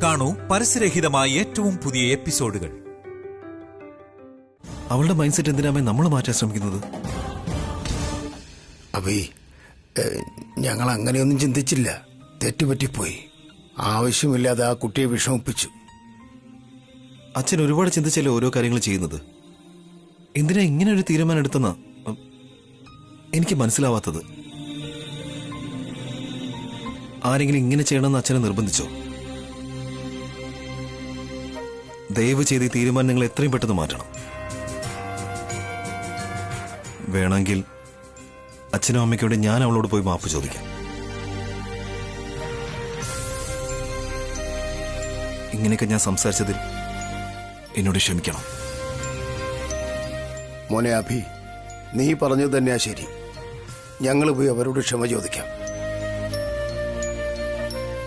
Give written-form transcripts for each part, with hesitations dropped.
കാണൂ പരസ്യരഹിതമായ ഏറ്റവും പുതിയ എപ്പിസോഡുകൾ. അവളുടെ മൈൻഡ് സെറ്റ് എന്തിനാമേ നമ്മൾ മാറ്റാൻ ശ്രമിക്കുന്നത്? അബി, ഞങ്ങൾ അങ്ങനെയൊന്നും ചിന്തിച്ചില്ല. തെറ്റുപറ്റിപ്പോയി. ആവശ്യമില്ലാതെ ആ കുട്ടിയെ വിഷമിപ്പിച്ചു. അച്ഛൻ ഒരുപാട് ചിന്തിച്ചല്ലേ ഓരോ കാര്യങ്ങൾ ചെയ്യുന്നത്. എന്തിനാ ഇങ്ങനെ ഒരു തീരുമാനം എടുത്തെന്നാ എനിക്ക് മനസ്സിലാവാത്തത്. ആരെങ്കിലും ഇങ്ങനെ ചെയ്യണമെന്ന് അച്ഛനെ നിർബന്ധിച്ചോ? ദയവ് ചെയ്ത് ഈ തീരുമാനം നിങ്ങൾ എത്രയും പെട്ടെന്ന് മാറ്റണം. വേണമെങ്കിൽ അച്ഛനും അമ്മയ്ക്കോട് ഞാൻ അവളോട് പോയി മാപ്പ് ചോദിക്കാം. ഇങ്ങനെയൊക്കെ ഞാൻ സംസാരിച്ചതിൽ എന്നോട് ക്ഷമിക്കണം. മോനെ അഭി, നീ പറഞ്ഞത് തന്നെയാ ശരി. ഞങ്ങൾ പോയി അവരോട് ക്ഷമ ചോദിക്കാം.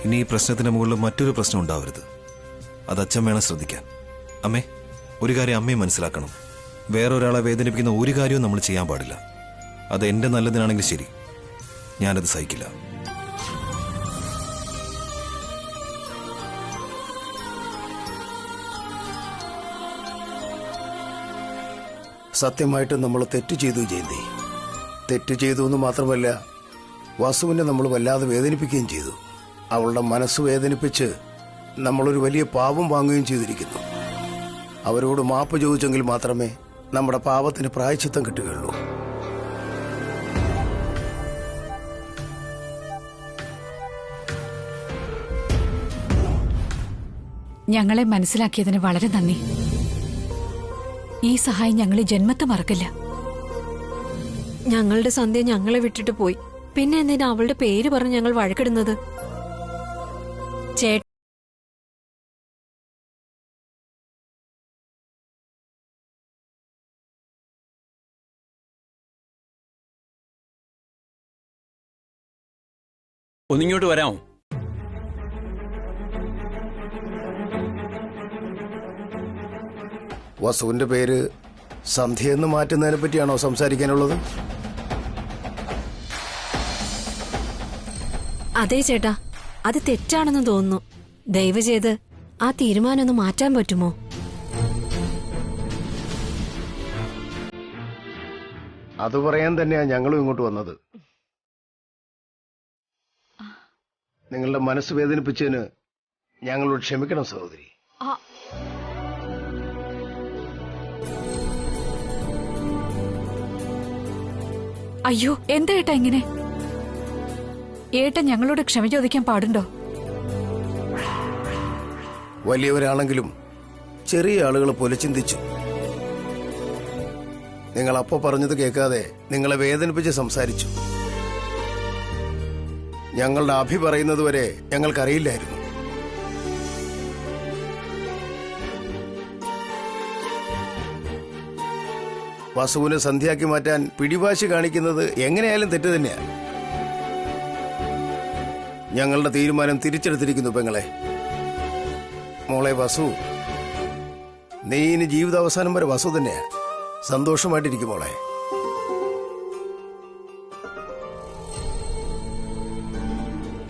ഇനി ഈ പ്രശ്നത്തിന് മുകളിൽ മറ്റൊരു പ്രശ്നം ഉണ്ടാവരുത്. അത് അച്ഛൻ വേണം ശ്രദ്ധിക്കാൻ. അമ്മേ, ഒരു കാര്യം അമ്മയും മനസ്സിലാക്കണം. വേറൊരാളെ വേദനിപ്പിക്കുന്ന ഒരു കാര്യവും നമ്മൾ ചെയ്യാൻ പാടില്ല. അത് എന്റെ നല്ലതിനാണെങ്കിൽ ശരി, ഞാനത് സഹിക്കില്ല. സത്യമായിട്ട് നമ്മൾ തെറ്റ് ചെയ്തു ജയന്തി. തെറ്റ് ചെയ്തു എന്ന് മാത്രമല്ല, വസുവിനെ നമ്മൾ വല്ലാതെ വേദനിപ്പിക്കുകയും ചെയ്തു. അവളുടെ മനസ്സ് വേദനിപ്പിച്ച് നമ്മളൊരു വലിയ പാപം വാങ്ങുകയും ചെയ്തിരിക്കുന്നു. അവരോട് മാപ്പ് ചോദിച്ചെങ്കിൽ മാത്രമേ നമ്മുടെ പാപത്തിന് പ്രായശ്ചിത്തം കിട്ടുകയുള്ളൂ. ഞങ്ങളെ മനസ്സിലാക്കിയതിന് വളരെ നന്ദി. ഈ സഹായം ഞങ്ങൾ ജന്മത്ത് മറക്കില്ല. ഞങ്ങളുടെ സന്ധ്യ ഞങ്ങളെ വിട്ടിട്ട് പോയി. പിന്നെ എന്തിനാ അവളുടെ പേര് പറഞ്ഞ് ഞങ്ങൾ വഴക്കിടുന്നത്? ചേട്ട ഒന്നിങ്ങോട്ട് വരാമോ? വസുവിന്റെ പേര് സന്ധ്യയെന്ന് മാറ്റുന്നതിനെ പറ്റിയാണോ സംസാരിക്കാനുള്ളത്? അതെ ചേട്ടാ, അത് തെറ്റാണെന്ന് തോന്നുന്നു. ദയവ് ചെയ്ത് ആ തീരുമാനം ഒന്ന് മാറ്റാൻ പറ്റുമോ? അത് പറയാൻ തന്നെയാ ഞങ്ങളും ഇങ്ങോട്ട് വന്നത്. നിങ്ങളുടെ മനസ്സ് വേദനിപ്പിച്ചതിന് ഞങ്ങളോട് ക്ഷമിക്കണം സഹോദരി. അയ്യോ, എന്താ ഏട്ടാ ഇങ്ങനെ? ഏട്ടൻ ഞങ്ങളോട് ക്ഷമ ചോദിക്കാൻ പാടുണ്ടോ? വലിയവരാണെങ്കിലും ചെറിയ ആളുകളെ പോലെ ചിന്തിച്ചു. നിങ്ങൾ അപ്പോ പറഞ്ഞത് കേൾക്കാതെ നിങ്ങളെ വേദനിപ്പിച്ച് സംസാരിച്ചു. ഞങ്ങളുടെ അഭി പറയുന്നത് വരെ ഞങ്ങൾക്കറിയില്ലായിരുന്നു. വസുവിനെ സന്ധ്യയാക്കി മാറ്റാൻ പിടിവാശി കാണിക്കുന്നത് എങ്ങനെയായാലും തെറ്റ് തന്നെയാണ്. ഞങ്ങളുടെ തീരുമാനം തിരിച്ചെടുത്തിരിക്കുന്നു പെങ്ങളെ. മോളെ വസു, നീ ഇനി ജീവിതാവസാനം വരെ വസു തന്നെയാ. സന്തോഷമായിട്ടിരിക്കും മോളെ.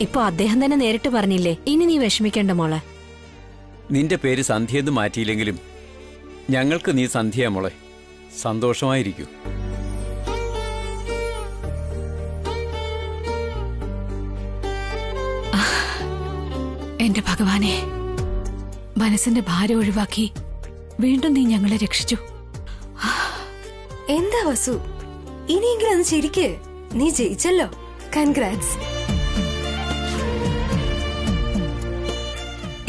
ഇപ്പൊ അദ്ദേഹം തന്നെ നേരിട്ട് പറഞ്ഞില്ലേ, ഇനി നീ വിഷമിക്കേണ്ട മോളെ. നിന്റെ പേര് സന്ധ്യയെന്ന് മാറ്റിയില്ലെങ്കിലും ഞങ്ങൾക്ക് നീ സന്ധ്യയാ മോളെ. സന്തോഷമായിരിക്കൂ. എന്റെ ഭഗവാനെ, മനസ്സിന്റെ ഭാരം ഒഴിവാക്കി വീണ്ടും നീ ഞങ്ങളെ രക്ഷിച്ചു. എന്താ വസു, ഇനിയെങ്കിലും അത് ശരിക്ക്. നീ ജയിച്ചല്ലോ. കൺഗ്രാറ്റ്സ്.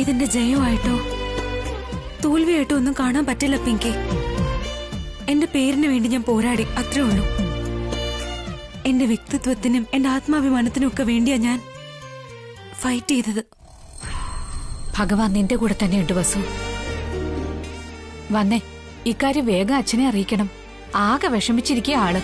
ഇതിന്റെ ജയമായിട്ടോ തോൽവിയായിട്ടോ ഒന്നും കാണാൻ പറ്റില്ല പിങ്കി. എന്റെ പേരിന് വേണ്ടി ഞാൻ പോരാടി, അത്രേ ഉള്ളൂ. എന്റെ വ്യക്തിത്വത്തിനും എന്റെ ആത്മാഭിമാനത്തിനും ഒക്കെ വേണ്ടിയാ ഞാൻ ഫൈറ്റ് ചെയ്തത്. ഭഗവാൻ നിന്റെ കൂടെ തന്നെയുണ്ട് വസു. വന്നേ, ഇക്കാര്യം വേഗം അച്ഛനെ അറിയിക്കണം. ആകെ വിഷമിച്ചിരിക്കുക ആള്.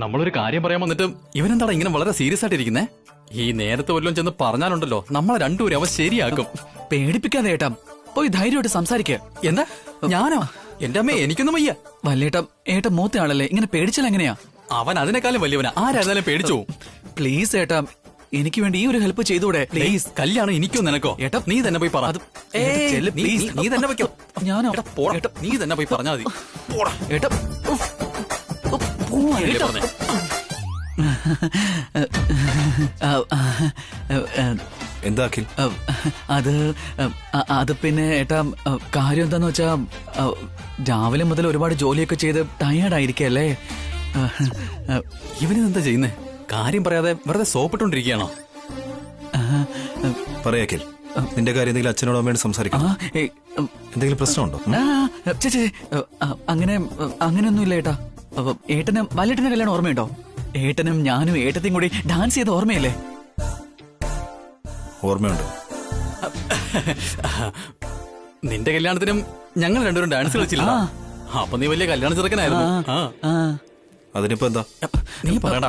നമ്മളൊരു കാര്യം പറയാൻ വന്നിട്ട് ഇവനെന്താടാ ഇങ്ങനെ വളരെ സീരിയസ് ആയിട്ടിരിക്കുന്നേ? ഈ നേരത്തെ വല്ലതും ചെന്ന് പറഞ്ഞാലുണ്ടല്ലോ നമ്മളെ രണ്ടുപേരും അവൻ ശരിയാക്കും. പേടിപ്പിക്കാതെ ഏട്ടാ, പോയി ധൈര്യമായിട്ട് സംസാരിക്കുക. എന്താ ഞാനോ? എന്റെ അമ്മേ, എനിക്കൊന്നും വയ്യ. വല്ലേട്ട ഏട്ട മൂത്ത ആളല്ലേ, ഇങ്ങനെ പേടിച്ചാൽ എങ്ങനെയാ? അവൻ അതിനേക്കാളും വലിയവനാ, ആരായിരുന്നാലും പേടിച്ചു. പ്ലീസ് ഏട്ടാ, എനിക്ക് വേണ്ടി ഈ ഒരു ഹെൽപ്പ് ചെയ്തൂടെ? പ്ലീസ്, കല്യാണം എനിക്കോ നിനക്കോ? ഏട്ടാ, നീ തന്നെ പോയി പറ. നീ തന്നെ വെക്കോ. ഞാനോ? നീ തന്നെ പോയി പറഞ്ഞാൽ മതി. ഏട്ടാ, ഇല്ലേ പറഞ്ഞേ? എന്താ അഖിൽ? അത് പിന്നെ ഏട്ടാ, കാര്യം എന്താന്ന് വെച്ചാ രാവിലെ മുതൽ ഒരുപാട് ജോലിയൊക്കെ ചെയ്ത് ടയേർഡായിരിക്കല്ലേ. ഇവനെന്താ ചെയ്യുന്നേ? കാര്യം പറയാതെ വെറുതെ സോപ്പിട്ടോണ്ടിരിക്കുകയാണോ? പറയാ അഖിൽ, നിന്റെ കാര്യം എന്തെങ്കിലും അച്ഛനോട് അമ്മയോട് സംസാരിക്കണം. എന്തെങ്കിലും പ്രശ്നമുണ്ടോ? അങ്ങനെയൊന്നുമില്ല ഏട്ടാ. ഏട്ടന് വല്ലേട്ടന്റെ കല്യാണം ഓർമ്മയുണ്ടോ? ഏട്ടനും ഞാനും ഏട്ടത്തെയും കൂടി ഡാൻസ് ചെയ്ത ഓർമ്മയല്ലേ? ഓർമ്മയുണ്ട്. നിന്റെ കല്യാണത്തിനും ഞങ്ങൾ രണ്ടുപേരും ഡാൻസ് കളിച്ചില്ല. അപ്പൊ നീ വലിയ കല്യാണ ചെറുക്കനായിരുന്നു. അതിനിപ്പോ എന്താ? നീ പറയടാ.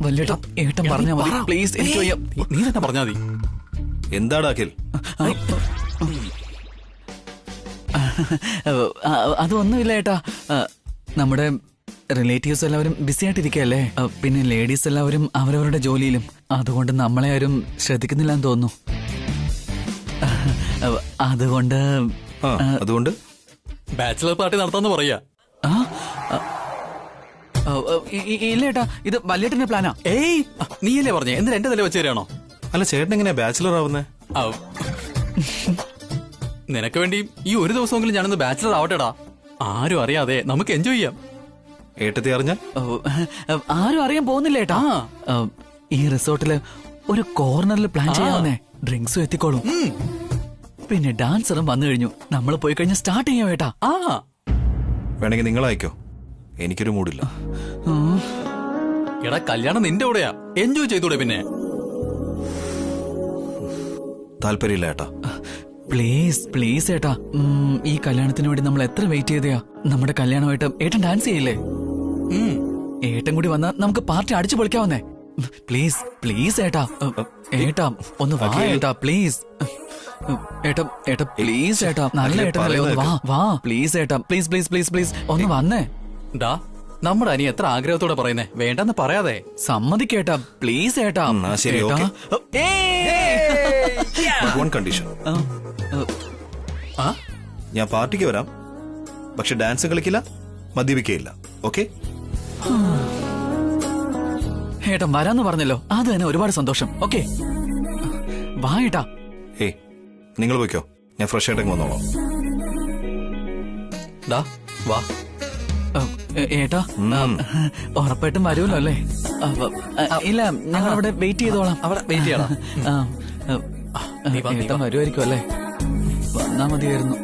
വല്ലേട്ട, ഏട്ടൻ പറഞ്ഞാ മതി പ്ലീസ്. എനിക്ക് വയ്യ. നീ തന്നെ പറഞ്ഞാ മതി. എന്താടാ അഖിൽ? അതൊന്നുമില്ല ഏട്ടാ, നമ്മുടെ റിലേറ്റീവ്സ് എല്ലാവരും ബിസി ആയിട്ടിരിക്കല്ലേ. പിന്നെ ലേഡീസ് എല്ലാവരും അവരവരുടെ ജോലിയിലും, അതുകൊണ്ട് നമ്മളെ ആരും ശ്രദ്ധിക്കുന്നില്ലെന്ന് തോന്നുന്നു. അതുകൊണ്ട് ബാച്ചിലർ പാർട്ടി നടത്താന്ന് പറയാ. ഇല്ല ഏട്ടാ, ഇത് വല്യേട്ടന്റെ പ്ലാനാ. ഏയ്, നീയല്ലേ പറഞ്ഞേ? എന്തിനാ എന്റെ തല വെച്ച് തരാണോ? അല്ല, ചേട്ടൻ എങ്ങനെയാ ബാച്ചിലർ ആവുന്നേ? നിനക്ക് വേണ്ടി ഈ ഒരു ദിവസമെങ്കിലും ഞാനൊന്ന് ബാച്ചിലർ ആവട്ടെടാ. ആരും അറിയാതെ നമുക്ക് എൻജോയ് ചെയ്യാം. ഏട്ടത്തി അറിഞ്ഞാൽ? ആരും അറിയാൻ പോകുന്നില്ല ഏട്ടാ. ഈ റിസോർട്ടില് ഒരു കോർണറിൽ പ്ലാൻ ചെയ്യാവുന്നേ. ഡ്രിങ്ക്സും എത്തിക്കോളും. പിന്നെ ഡാൻസറും വന്നു കഴിഞ്ഞു. നമ്മൾ പോയി കഴിഞ്ഞാൽ സ്റ്റാർട്ട് ചെയ്യാം ഏട്ടാ. വേണമെങ്കിൽ നിങ്ങൾ അയക്കോ, എനിക്കൊരു മൂടില്ല. എടാ, കല്യാണം നിന്റെ കൂടെയാ, എൻജോയ് ചെയ്തൂടെ? പിന്നെ താല്പര്യമില്ല ഏട്ടാ. പ്ലീസ് പ്ലീസ് ഏട്ടാ, ഈ കല്യാണത്തിന് വേണ്ടി നമ്മൾ എത്ര വെയിറ്റ് ചെയ്തയാ. നമ്മുടെ കല്യാണമായിട്ട് ഏട്ടൻ ഡാൻസ് ചെയ്യില്ലേ? ഏട്ടൻ കൂടി വന്നാ നമുക്ക് പാർട്ടി അടിച്ചു പൊളിക്കാവുന്നേ. പ്ലീസ് പ്ലീസ് ഏട്ടാ. ഏട്ടാ ഒന്ന് വാ ഏട്ടാ, പ്ലീസ്. ഏട്ടാ ഏട്ടാ പ്ലീസ് ഏട്ടാ, നല്ല ഏട്ടനല്ലേ, ഒന്ന് വാ വാ പ്ലീസ് ഏട്ടാ, പ്ലീസ് പ്ലീസ് പ്ലീസ് പ്ലീസ് ഒന്ന് വന്നേ. ഡാ, നമ്മുടെ അനി എത്ര ആഗ്രഹത്തോടെ പറയുന്നേ, വേണ്ടെന്ന് പറയാതെ. സമ്മതിക്കേട്ടാ, പ്ലീസ് ഏട്ടാ. ശരി, കണ്ടീഷൻ. ഞാൻ പാർട്ടിക്ക് വരാം, പക്ഷെ ഡാൻസ് കളിക്കില്ല, മദ്യപിക്കയില്ല. ഓക്കെ? ഏട്ടൻ വരാന്ന് പറഞ്ഞല്ലോ, അത് തന്നെ ഒരുപാട് സന്തോഷം. ഓക്കെ, വാ ഏട്ടാ. ഏയ്, നിങ്ങൾ പോയിക്കോ, ഞാൻ ഫ്രഷ് ആയിട്ടൊക്കെ വന്നോളാം. ഡാ, വാ. ഏട്ടാ, ഉറപ്പായിട്ടും വരുമല്ലോ അല്ലേ? ഇല്ല, ഞങ്ങൾ അവിടെ വെയിറ്റ് ചെയ്തോളാം. അവിടെ വെയിറ്റ് ചെയ്യണം. ഏട്ടൻ വരുമായിരിക്കും അല്ലേ? വന്നാ മതിയായിരുന്നു.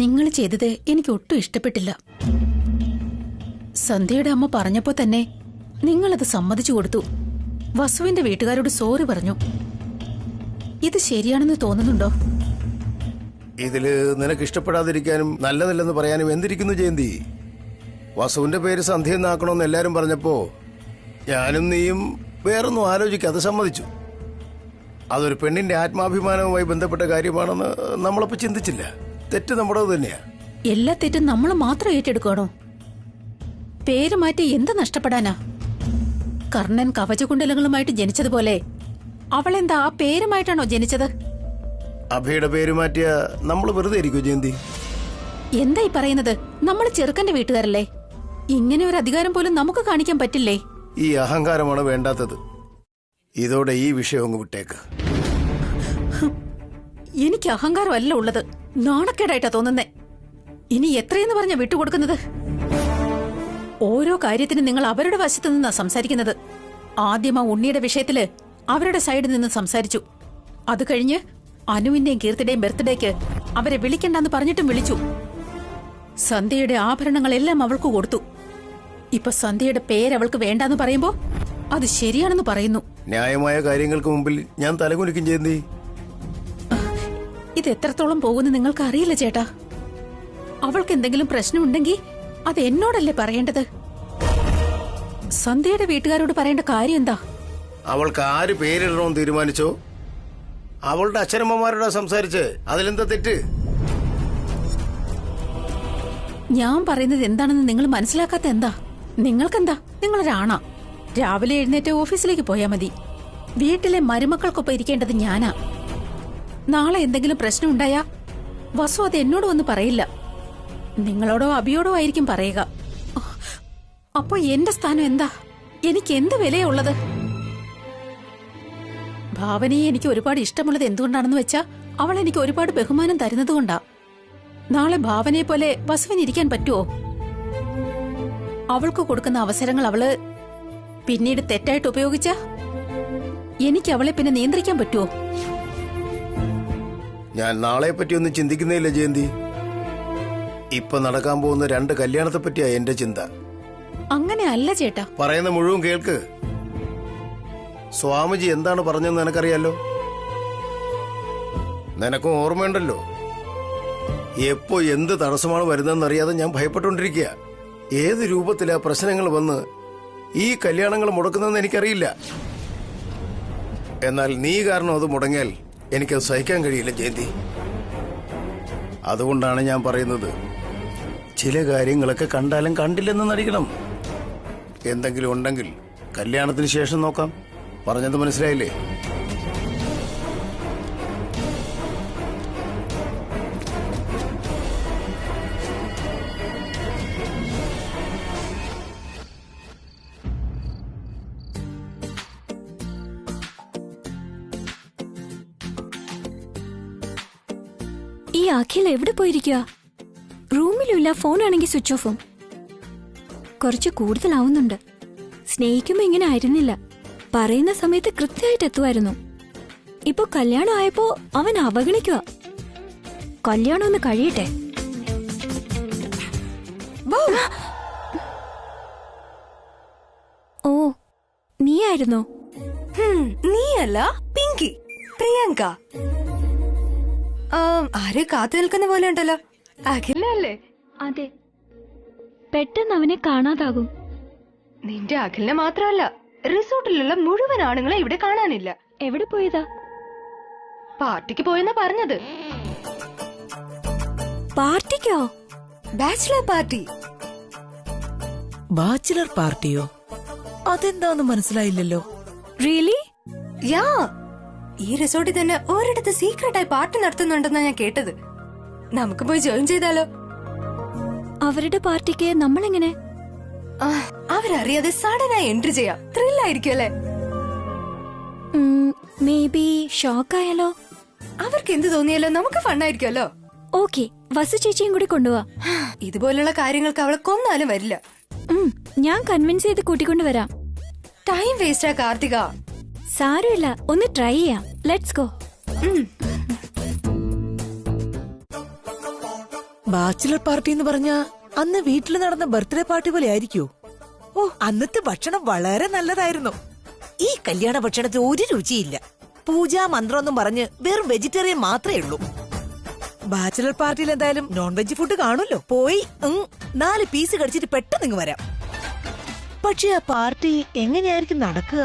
നിങ്ങൾ ചെയ്തത് എനിക്ക് ഒട്ടും ഇഷ്ടപ്പെട്ടില്ല. സന്ധ്യയുടെ അമ്മ പറഞ്ഞപ്പോ തന്നെ നിങ്ങളത് സമ്മതിച്ചു കൊടുത്തു. വസുവിന്റെ വീട്ടുകാരോട് സോറി പറഞ്ഞു. ഇത് ശരിയാണെന്ന് തോന്നുന്നുണ്ടോ? ഇതില് നിനക്ക് ഇഷ്ടപ്പെടാതിരിക്കാനും നല്ലതല്ലെന്ന് പറയാനും എന്തിരിക്കുന്നു ജയന്തി? വസുവിന്റെ പേര് സന്ധ്യ എന്നാക്കണമെന്ന് എല്ലാരും പറഞ്ഞപ്പോ ഞാനും നീയും വേറൊന്നും ആലോചിക്കാതെ സമ്മതിച്ചു. അതൊരു പെണ്ണിന്റെ ആത്മാഭിമാനവുമായി ബന്ധപ്പെട്ട കാര്യമാണെന്ന് നമ്മളപ്പോ ചിന്തിച്ചില്ല. തെറ്റ് നമ്മുടെ തന്നെയാ. എല്ലാ തെറ്റും നമ്മൾ മാത്രം ഏറ്റെടുക്കണോ? പേര് മാറ്റി എന്ത് നഷ്ടപ്പെടാനാ? കർണൻ കവചകുണ്ടലങ്ങളുമായിട്ട് ജനിച്ചതുപോലെ അവളെന്താ ആ പേരുമായിട്ടാണോ ജനിച്ചത്? അഭയുടെ പേര് മാറ്റിയ നമ്മൾ വെറുതെ ഇരിക്കോ ജയന്തി? എന്തായി പറയുന്നത്? നമ്മൾ ചെറുക്കന്റെ വീട്ടുകാരല്ലേ? ഇങ്ങനെ ഒരു അധികാരം പോലും നമുക്ക് കാണിക്കാൻ പറ്റില്ലേ? ഈ അഹങ്കാരമാണ് വേണ്ടാത്തത്. ഇതോടെ ഈ വിഷയം അങ്ങ് വിട്ടേക്ക്. എനിക്ക് അഹങ്കാരമല്ല ഉള്ളത്, നാണക്കേടായിട്ടാ തോന്നുന്നേ. ഇനി എത്രയെന്ന് പറഞ്ഞ വിട്ടുകൊടുക്കുന്നത്? ഓരോ കാര്യത്തിനും നിങ്ങൾ അവരുടെ വശത്തു നിന്നാ സംസാരിക്കുന്നത്. ആദ്യം ആ ഉണ്ണിയുടെ വിഷയത്തില് അവരുടെ സൈഡിൽ നിന്ന് സംസാരിച്ചു. അത് കഴിഞ്ഞ് അനുവിന്റെയും കീർത്തിയുടെയും ബർത്ത്ഡേക്ക് അവരെ വിളിക്കണ്ടെന്ന് പറഞ്ഞിട്ടും വിളിച്ചു. സന്ധ്യയുടെ ആഭരണങ്ങളെല്ലാം അവൾക്ക് കൊടുത്തു. ഇപ്പൊ സന്ധ്യയുടെ പേരവൾക്ക് വേണ്ടാന്ന് പറയുമ്പോ അത് ശരിയാണെന്ന് പറയുന്നു. ന്യായമായ കാര്യങ്ങൾക്ക് മുമ്പിൽ ഞാൻ തലകുനിക്കും ജയന്തി. ഇത് എത്രത്തോളം പോകുന്നു നിങ്ങൾക്ക് അറിയില്ല ചേട്ടാ. അവൾക്ക് എന്തെങ്കിലും പ്രശ്നമുണ്ടെങ്കിൽ അത് എന്നോടല്ലേ പറയേണ്ടത്? സന്ധ്യയുടെ വീട്ടുകാരോട് പറയേണ്ട കാര്യം എന്താ? അവൾക്ക് ആര് പേരിടണമെന്ന് തീരുമാനിച്ചോ അവളുടെ അച്ഛനമ്മമാരോട് സംസാരിച്ച് അതിലെന്താ തെറ്റ്? ഞാൻ പറയുന്നത് എന്താണെന്ന് നിങ്ങൾ മനസ്സിലാക്കാത്ത എന്താ? നിങ്ങൾക്കെന്താ, നിങ്ങളൊരാണാ. രാവിലെ എഴുന്നേറ്റ് ഓഫീസിലേക്ക് പോയാ മതി. വീട്ടിലെ മരുമക്കൾക്കൊപ്പം ഇരിക്കേണ്ടത് ഞാനാ. നാളെ എന്തെങ്കിലും പ്രശ്നം ഉണ്ടായാ വസു അത് എന്നോട് വന്ന് പറയില്ല, നിങ്ങളോടോ അബിയോടോ ആയിരിക്കും പറയുക. അപ്പൊ എന്റെ സ്ഥാനം എന്താ? എനിക്ക് എന്ത് വിലയാ ഉള്ളത്? ഭാവനയെ എനിക്ക് ഒരുപാട് ഇഷ്ടമുള്ളത് എന്തുകൊണ്ടാണെന്ന് വെച്ചാ അവൾ എനിക്ക് ഒരുപാട് ബഹുമാനം തരുന്നതുകൊണ്ടാ. നാളെ ഭാവനയെ പോലെ വസുവിന് ഇരിക്കാൻ പറ്റുമോ? അവൾക്ക് കൊടുക്കുന്ന അവസരങ്ങൾ അവള് പിന്നീട് തെറ്റായിട്ട് ഉപയോഗിച്ച എനിക്ക് അവളെ പിന്നെ നിയന്ത്രിക്കാൻ പറ്റുമോ? ഞാൻ നാളെ പറ്റി ഒന്നും ചിന്തിക്കുന്നില്ല ജയന്തി. ഇപ്പൊ നടക്കാൻ പോകുന്ന 2 കല്യാണത്തെ പറ്റിയാ എന്റെ ചിന്ത. അങ്ങനെ അല്ല ചേട്ടാ. പറയുന്ന മുഴുവൻ കേൾക്ക്. സ്വാമിജി എന്താണ് പറഞ്ഞതെന്ന് നിനക്കറിയാലോ. നിനക്കും ഓർമ്മയുണ്ടല്ലോ. എപ്പോ എന്ത് തടസ്സമാണ് വരുന്നതെന്നറിയാതെ ഞാൻ ഭയപ്പെട്ടുകൊണ്ടിരിക്കുക. ഏത് രൂപത്തിലാ പ്രശ്നങ്ങൾ വന്ന് ഈ കല്യാണങ്ങൾ മുടക്കുന്നതെന്ന് എനിക്കറിയില്ല. എന്നാൽ നീ കാരണം അത് മുടങ്ങിയാൽ എനിക്കത് സഹിക്കാൻ കഴിയില്ല ജയന്തി. അതുകൊണ്ടാണ് ഞാൻ പറയുന്നത്, ചില കാര്യങ്ങളൊക്കെ കണ്ടാലും കണ്ടില്ലെന്ന് നടിക്കണം. എന്തെങ്കിലും ഉണ്ടെങ്കിൽ കല്യാണത്തിന് ശേഷം നോക്കാം. പറഞ്ഞത് മനസ്സിലായില്ലേ? ഈ അഖിൽ എവിടെ പോയിരിക്കുക? റൂമിലുമില്ല, ഫോണാണെങ്കിൽ സ്വിച്ച് ഓഫും. കുറച്ച് കൂടുതലാവുന്നുണ്ട്. സ്നേഹിക്കുമ്പോ ഇങ്ങനെ ആയിരുന്നില്ല. പറയുന്ന സമയത്ത് കൃത്യമായിട്ട് എത്തുമായിരുന്നു. ഇപ്പൊ കല്യാണം ആയപ്പോ അവൻ അവഗണിക്കുക. കല്യാണം ഒന്ന് കഴിയട്ടെ. ഓ, നീയായിരുന്നോ? നീയല്ല, പിങ്കി, പ്രിയങ്ക. ആരെ കാത്തു നിൽക്കുന്ന പോലെ ഉണ്ടല്ലോ. അഖിലല്ലേ? അതെ, പെട്ടെന്ന് അവനെ കാണാതാകും. നിന്റെ അഖിലിനെ മാത്രമല്ല, റിസോർട്ടിലുള്ള മുഴുവൻ ആണുങ്ങളെ ഇവിടെ കാണാനില്ല. എവിടെ പോയതാ? പാർട്ടിക്ക് പോയെന്നാ പറഞ്ഞത്. പാർട്ടിക്കോ? ബാച്ചിലർ പാർട്ടി. ബാച്ചിലർ പാർട്ടിയോ? അതെന്താന്ന് മനസ്സിലായില്ലല്ലോ. റിയലി? യാ, ഈ റിസോർട്ടിൽ തന്നെ ഒരിടത്ത് സീക്രട്ടായി പാർട്ടി നടത്തുന്നുണ്ടെന്നാ ഞാൻ കേട്ടത്. നമുക്ക് പോയി ജോയിൻ ചെയ്താലോ? അവരുടെ പാർട്ടിക്ക് നമ്മളെങ്ങനെ? അവരറിയാതെ സഡനായി എൻട്രി ചെയ്യാം. ത്രില്ലായിരിക്കും അല്ലേ? മേ ബി ഷോക്കായാലോ? അവർക്ക് എന്ത് തോന്നിയാലോ നമുക്ക് ഫണ്ണായിരിക്കുമല്ലോ. ഓക്കെ, വസു ചേച്ചിയും കൂടി കൊണ്ടുപോവാ. ഇതുപോലുള്ള കാര്യങ്ങൾക്ക് അവളെ കൊന്നാലും വരില്ല. ഞാൻ കൺവിൻസ് ചെയ്ത് കൂട്ടിക്കൊണ്ടുവരാം. ടൈം വേസ്റ്റാ കാർത്തിക. സാരമില്ല, ഒന്ന് ട്രൈ ചെയ്യാം. Let's go. ബാച്ചിലർ പാർട്ടി എന്ന് പറഞ്ഞ അന്ന് വീട്ടിൽ നടന്ന ബർത്ത്ഡേ പാർട്ടി പോലെ ആയിരിക്കോ? ഓ, അന്നത്തെ ഭക്ഷണം വളരെ നല്ലതായിരുന്നു. ഈ കല്യാണ ഭക്ഷണത്തിന് ഒരു രുചിയില്ല. പൂജാ മന്ത്രമൊന്നും പറഞ്ഞ് വെറും വെജിറ്റേറിയൻ മാത്രമേ ഉള്ളൂ. ബാച്ചിലർ പാർട്ടിയിൽ എന്തായാലും നോൺ വെജ് ഫുഡ് കാണുമല്ലോ. പോയി 4 പീസ് കടിച്ചിട്ട് പെട്ടെന്ന് ഇങ്ങ് വരാം. പക്ഷെ ആ പാർട്ടി എങ്ങനെയായിരിക്കും നടക്കുക?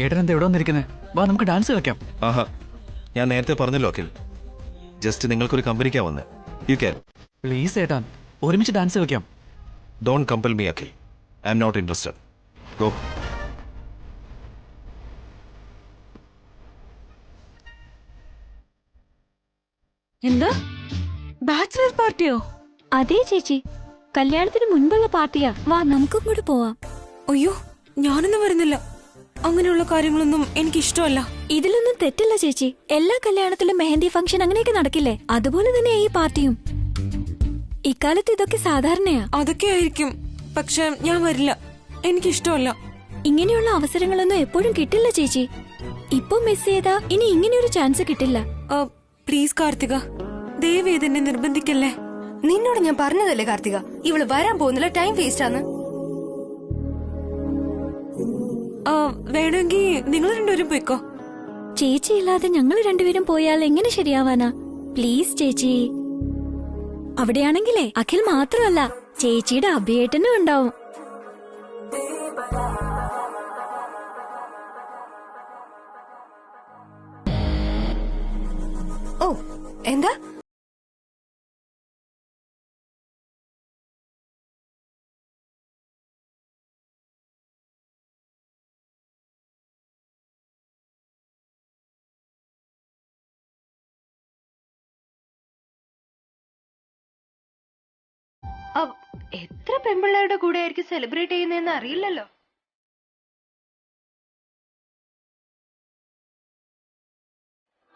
ഏട്ടൻ എന്താ എവിടെ വന്നിരിക്കുന്നത്? വാ, നമുക്ക് ഡാൻസ് കളിക്കാം. ആഹാ, ഞാൻ നേരത്തെ പറഞ്ഞല്ലോ അഖിൽ, ജസ്റ്റ് നിങ്ങൾക്കൊരു കമ്പനിക്കാ വന്നേ. You can. പ്ലീസ് ഏട്ടാ, ഒരുമിച്ച് ഡാൻസ് കളിക്കാം. Don't compel me Akhil. I am not interested. Go. എന്താ? ബാച്ചിലർ പാർട്ടിയോ? അതെ ചേച്ചി, കല്യാണത്തിന് മുൻപുള്ള പാർട്ടിയാ. വാ നമുക്കും കൂടി പോവാം. അയ്യോ, ഞാനൊന്നും വരുന്നില്ല. അങ്ങനെയുള്ള കാര്യങ്ങളൊന്നും എനിക്ക് ഇഷ്ടമല്ല. ഇതിലൊന്നും തെറ്റില്ല ചേച്ചി. എല്ലാ കല്യാണത്തിലും മെഹന്തി ഫംഗ്ഷൻ അങ്ങനെയൊക്കെ നടക്കില്ലേ? അതുപോലെ തന്നെ ഈ പാർട്ടിയും. ഇക്കാലത്ത് ഇതൊക്കെ സാധാരണയാ. അതൊക്കെ ആയിരിക്കും, പക്ഷെ ഞാൻ വരില്ല. എനിക്കിഷ്ടമല്ല. ഇങ്ങനെയുള്ള അവസരങ്ങളൊന്നും എപ്പോഴും കിട്ടില്ല ചേച്ചി. ഇപ്പൊ മിസ് ചെയ്താ ഇനി ഇങ്ങനെയൊരു ചാൻസ് കിട്ടില്ല. പ്ലീസ് കാർത്തിക, ദയവ് ഇതെന്നെ നിർബന്ധിക്കല്ലേ. നിന്നോട് ഞാൻ പറഞ്ഞതല്ലേ കാർത്തിക, ഇവള് വരാൻ പോകുന്നില്ല, ടൈം വേസ്റ്റ് ആണ്. വേണമെങ്കിൽ നിങ്ങൾ രണ്ടുപേരും പോയിക്കോ. ചേച്ചി ഇല്ലാതെ ഞങ്ങൾ രണ്ടുപേരും പോയാൽ എങ്ങനെ ശരിയാവാനാ? പ്ലീസ് ചേച്ചി. അവിടെയാണെങ്കിലേ അഖിൽ മാത്രമല്ല, ചേച്ചിയുടെ അഭിയേട്ടനും ഉണ്ടാവും. ഓ, എന്താ? എത്ര പെൺപിള്ളേരുടെ കൂടെ ആയിരിക്കും സെലിബ്രേറ്റ് ചെയ്യുന്നതെന്ന് അറിയില്ലല്ലോ.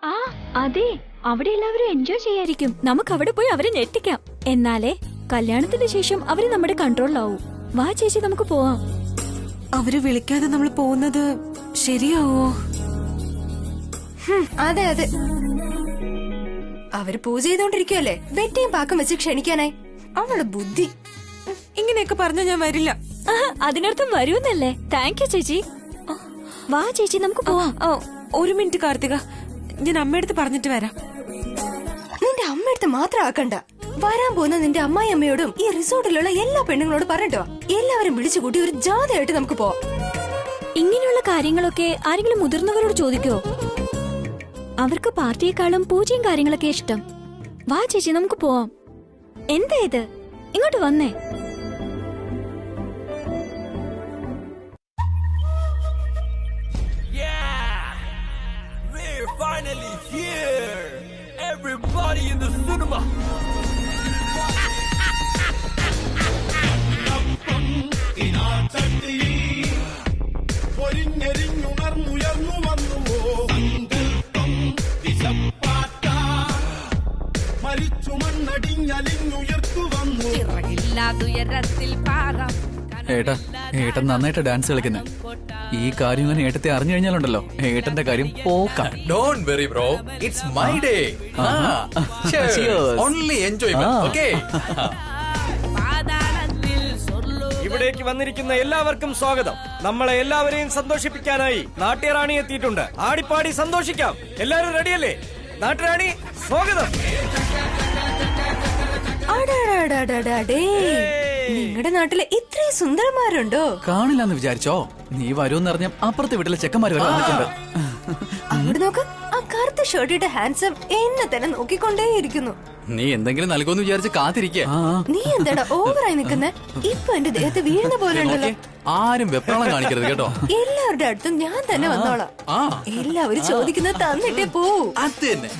ആ അതെ, അവിടെ എല്ലാവരും എൻജോയ് ചെയ്യായിരിക്കും. നമുക്ക് അവിടെ പോയി അവരെ ഞെട്ടിക്കാം. എന്നാലേ കല്യാണത്തിന് ശേഷം അവര് നമ്മുടെ കൺട്രോളിലാവും. വാ ചേച്ചി, നമുക്ക് പോവാം. അവര് വിളിക്കാതെ നമ്മൾ പോകുന്നത് ശരിയാവോ? അതെ അതെ, അവര് പൂജ ചെയ്തോണ്ടിരിക്കുവല്ലേ, വെറ്റയും പാക്കം വെച്ച് ക്ഷണിക്കാനായി. അവളുടെ ബുദ്ധി. ഇങ്ങനെയൊക്കെ പറഞ്ഞ ഞാൻ വരില്ല. അതിനർത്ഥം വരുമെന്നല്ലേ? താങ്ക് യു ചേച്ചി. വാ ചേച്ചി, നമുക്ക് പോവാം. ഒരു മിനിറ്റ് കാർത്തിക, ഞാൻ അമ്മയടുത്ത് പറഞ്ഞിട്ട് വരാം. നിന്റെ അമ്മയടുത്ത് മാത്രം ആക്കണ്ട, വരാൻ പോകുന്ന നിന്റെ അമ്മായി അമ്മയോടും ഈ റിസോർട്ടിലുള്ള എല്ലാ പെണ്ണുങ്ങളോടും പറഞ്ഞിട്ടോ. എല്ലാവരും വിളിച്ചു കൂട്ടി ഒരു ജാഥയായിട്ട് നമുക്ക് പോവാം. ഇങ്ങനെയുള്ള കാര്യങ്ങളൊക്കെ ആരെങ്കിലും മുതിർന്നവരോട് ചോദിക്കോ? അവർക്ക് പാർട്ടിയെക്കാളും പൂജയും കാര്യങ്ങളൊക്കെ ഇഷ്ടം. വാ ചേച്ചി, നമുക്ക് പോവാം. എന്താ ഇത്? ഇങ്ങോട്ട് വന്നേ. Finally here! Everybody in the cinema! ഏട്ടാ, ഏട്ടൻ നന്നായിട്ട് ഡാൻസ് കളിക്കുന്നേ. ഈ കാര്യം ഇങ്ങനെ ഏട്ടത്തെ അറിഞ്ഞു കഴിഞ്ഞാലുണ്ടല്ലോ, ഏട്ടന്റെ കാര്യം പോക്കാം. Don't worry bro, it's my day. Only enjoyment, okay? ഇവിടേക്ക് വന്നിരിക്കുന്ന എല്ലാവർക്കും സ്വാഗതം. നമ്മളെ എല്ലാവരെയും സന്തോഷിപ്പിക്കാനായി നാട്യറാണി എത്തിയിട്ടുണ്ട്. ആടിപ്പാടി സന്തോഷിക്കാം. എല്ലാവരും റെഡിയല്ലേ? നാട്ടുറാണി സ്വാഗതം. നിങ്ങളുടെ നാട്ടില് ഇത്രയും സുന്ദരന്മാരുണ്ടോ? കാണില്ലെന്ന് വിചാരിച്ചോ? നീ വരുമെന്നറിഞ്ഞ അപ്പുറത്തെ വീട്ടിലെ ചെക്കന്മാര് വരെ വന്നിട്ടുണ്ട്. അങ്ങോട്ട് നോക്ക്, ആ കറുത്ത ഷർട്ടിട്ട് ഹാൻസം എന്നെ തന്നെ നോക്കിക്കൊണ്ടേയിരിക്കുന്നു. നീ എന്തെങ്കിലും നൽകുമെന്ന് വിചാരിച്ച് കാത്തിരിക്കുക. നീ എന്താടാ ഓവറായി നിൽക്കുന്നെ? ഇപ്പൊ എന്റെ ദേഹത്ത് വീഴുന്ന പോലെ ഉണ്ടല്ലോ. ആരും വെപ്രാളം കാണിക്കരുത് കേട്ടോ. എല്ലാവരുടെ അടുത്തും ഞാൻ തന്നെ വന്നോളാം. എല്ലാവരും ചോദിക്കുന്നത് തന്നിട്ടേ പോവൂ. അത് തന്നെ.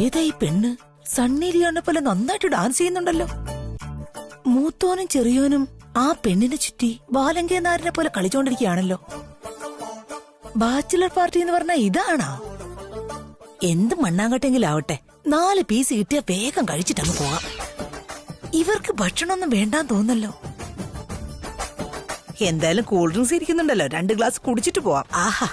ഏതായി പെണ്ണ്? സണ്ണി ലിയോണിനെ പോലെ നന്നായിട്ട് ഡാൻസ് ചെയ്യുന്നുണ്ടല്ലോ. മൂത്തോനും ചെറിയോനും ആ പെണ്ണിനെ ചുറ്റി ബാലങ്കേനാരനെ പോലെ കളിച്ചോണ്ടിരിക്കുകയാണല്ലോ. ബാച്ചിലർ പാർട്ടി എന്ന് പറഞ്ഞാ ഇതാണോ? എന്ത് മണ്ണാങ്കട്ടെങ്കിലും ആവട്ടെ, 4 പീസ് കിട്ടിയാ വേഗം കഴിച്ചിട്ടങ്ങ് പോവാം. ഇവർക്ക് ഭക്ഷണമൊന്നും വേണ്ടാന്ന് തോന്നല്ലോ. എന്തായാലും കൂൾ ഡ്രിങ്ക്സ് ഇരിക്കുന്നുണ്ടല്ലോ, 2 ഗ്ലാസ് കുടിച്ചിട്ട് പോവാം. ആഹാ,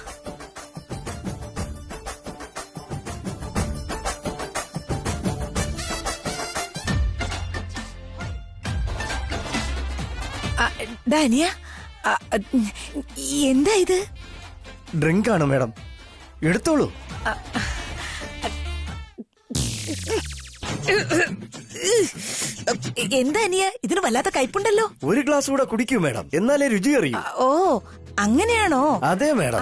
ഡാനിയ, എന്താ ഇത്? ഡ്രിങ്ക് ആണ് മാഡം, എടുത്തോളൂ. എന്താ അനിയ, ഇതിന് വല്ലാത്ത കയ്പുണ്ടല്ലോ. 1 ഗ്ലാസ് കൂടെ കുടിക്കൂ മാഡം, എന്നാലേ രുചി അറിയൂ. ഓ, അങ്ങനെയാണോ? അതെ മാഡം.